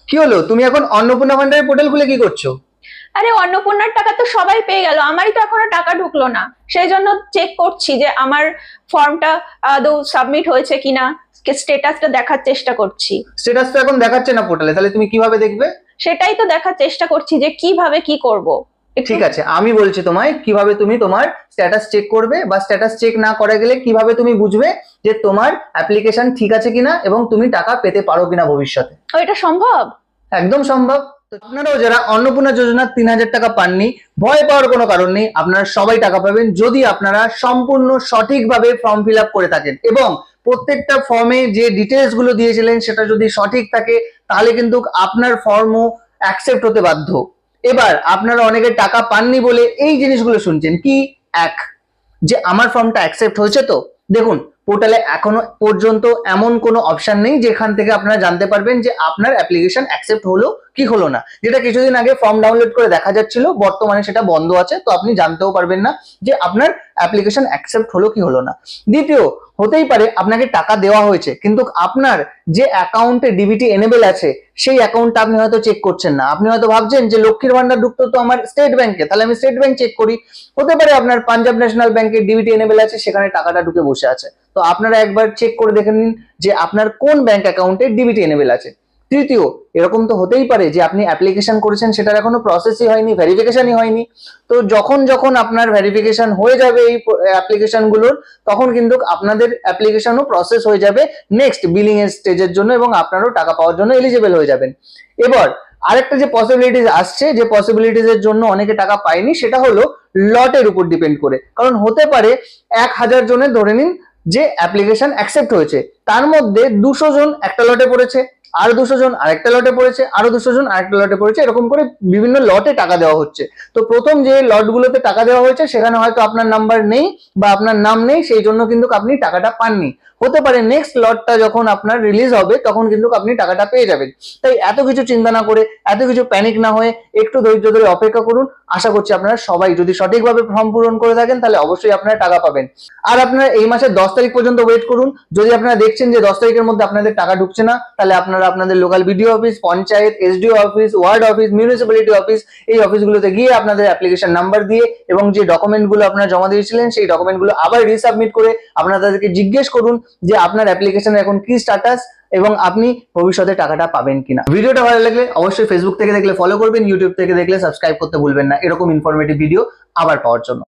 কি হলো, তুমি এখন অন্নপূর্ণা ভান্ডারের পোর্টাল খুলে কি করছো? আরে অন্নপূর্ণার টাকা তো সবাই পেয়ে গেল, আমারই তো এখনো টাকা ঢুকলো না। সেই জন্য চেক করছি যে আমার ফর্মটা আদৌ সাবমিট হয়েছে কিনা, স্টেটাসটা দেখার চেষ্টা করছি। স্ট্যাটাস তো এখন দেখাচ্ছে না পোর্টালে, তাহলে তুমি কিভাবে দেখবে? সেটাই তো দেখার চেষ্টা করছি যে কিভাবে কি করব। ঠিক আছে, আমি বলছি তোমায় কিভাবে তুমি তোমার স্ট্যাটাস চেক করবে, বা স্ট্যাটাস চেক না করা গেলে কিভাবে তুমি বুঝবে যে তোমার অ্যাপ্লিকেশন ঠিক আছে কিনা এবং তুমি টাকা পেতে পারো কিনা ভবিষ্যতে। এটা সম্ভব? একদম সম্ভব। তো আপনারাও যারা অন্নপূর্ণা যোজনার 3,000 টাকা পাননি, ভয় পাওয়ার কোনো কারণ নেই, আপনারা সবাই টাকা পাবেন যদি আপনারা সম্পূর্ণ সঠিকভাবে ফর্ম ফিল আপ করে থাকেন এবং প্রত্যেকটা ফর্মে যে ডিটেলস গুলো দিয়েছিলেন সেটা যদি সঠিক থাকে, তাহলে কিন্তু আপনার ফর্মও অ্যাকসেপ্ট হতে বাধ্য। এবার আপনারা অনেকে টাকা পাননি বলে এই জিনিসগুলো শুনছেন কি, এক, যে আমার ফর্মটা অ্যাকসেপ্ট হয়েছে তো। দেখুন, পোর্টালে এখনো পর্যন্ত এমন কোনো অপশন নেই যেখান থেকে আপনারা জানতে পারবেন যে আপনার অ্যাপ্লিকেশন অ্যাকসেপ্ট হলো কি হলো না। যেটা কিছুদিন আগে ফর্ম ডাউনলোড করে দেখা যাচ্ছিল, বর্তমানে সেটা বন্ধ আছে, তো আপনি জানতেও পারবেন না যে আপনার অ্যাপ্লিকেশন অ্যাকসেপ্ট হলো কি হলো না। দ্বিতীয়, হতেই পারে আপনাকে টাকা দেওয়া হয়েছে কিন্তু আপনার যে অ্যাকাউন্টে ডিবিটি এনেবেল আছে সেই অ্যাকাউন্টটা আপনি হয়তো চেক করছেন না। আপনি হয়তো ভাবছেন যে লক্ষ্মীর ভান্ডার ঢুকতো তো আমার স্টেট ব্যাংকে, তাহলে আমি স্টেট ব্যাংক চেক করি। হতে পারে আপনার পাঞ্জাব ন্যাশনাল ব্যাংকের ডিবিটি এনেবেল আছে, সেখানে টাকাটা ঢুকে বসে আছে। তো আপনারা একবার চেক করে দেখে নিন যে আপনার কোন ব্যাংক অ্যাকাউন্টে ডিবিটি এনেবেল আছে। তৃতীয়, এরকম তো হতেই পারে যে আপনি অ্যাপ্লিকেশন করেছেন সেটার এখনো প্রসেসই হয়নি, ভেরিফিকেশনই হয়নি। তো যখন যখন আপনার ভেরিফিকেশন হয়ে যাবে এই অ্যাপ্লিকেশন গুলোর, তখন কিন্তু আপনাদের অ্যাপ্লিকেশনও প্রসেস হয়ে যাবে নেক্সট বিলিং এর স্টেজের জন্য এবং আপনারও টাকা পাওয়ার জন্য এলিজিবল হয়ে যাবেন। এবার আরেকটা যে পসিবিলিটিস আসছে, যে পসিবিলিটিস এর জন্য অনেকে টাকা পায়নি, সেটা হলো লটের উপর ডিপেন্ড করে। কারণ হতে পারে 1,000 জনের ধরে নিন যে অ্যাপ্লিকেশন অ্যাকসেপ্ট হয়েছে, তার মধ্যে 200 জন একটা লটে পড়েছে, আর 200 জন আরেকটা লটে পড়েছে, আরো 200 জন আরেকটা লটে পড়েছে, এরকম করে বিভিন্ন লটে টাকা দেওয়া হচ্ছে। তো প্রথম যে লটগুলোতে টাকা দেওয়া হয়েছে সেখানে হয়তো আপনার নাম্বার নেই বা আপনার নাম নেই, সেই জন্য কিন্তু আপনি টাকাটা পাননি। হতে পারে নেক্সট লটটা যখন আপনার রিলিজ হবে তখন কিন্তু আপনি টাকাটা পেয়ে যাবেন। তাই এত কিছু চিন্তা না করে, এত কিছু প্যানিক না হয়ে একটু ধৈর্য ধরে অপেক্ষা করুন। আশা করছি আপনারা সবাই যদি সঠিকভাবে ফর্ম পূরণ করে থাকেন তাহলে অবশ্যই আপনারা টাকা পাবেন। আর আপনারা এই মাসের 10 তারিখ পর্যন্ত ওয়েট করুন। যদি আপনারা দেখছেন যে 10 তারিখের মধ্যে আপনাদের টাকা ঢুকছে না, তাহলে আপনারা আপনাদের local BDO office, panchayat, SDO office, ward office, municipality office, এই অফিসগুলোতে গিয়ে আপনাদের অ্যাপ্লিকেশন নাম্বার দিয়ে এবং যে ডকুমেন্টগুলো আপনারা জমা দিয়েছিলেন সেই ডকুমেন্টগুলো আবার রিসাবমিট করে আপনারা তাদেরকে জিজ্ঞেস করুন যে আপনার অ্যাপ্লিকেশনের এখন কি স্ট্যাটাস এবং আপনি ভবিষ্যতে টাকাটা পাবেন কিনা। ভিডিওটা ভালো লাগলে অবশ্যই ফেসবুক থেকে দেখলে ফলো করবেন, ইউটিউব থেকে দেখলে সাবস্ক্রাইব করতে ভুলবেন না এরকম ইনফরমেটিভ ভিডিও আবার পাওয়ার জন্য।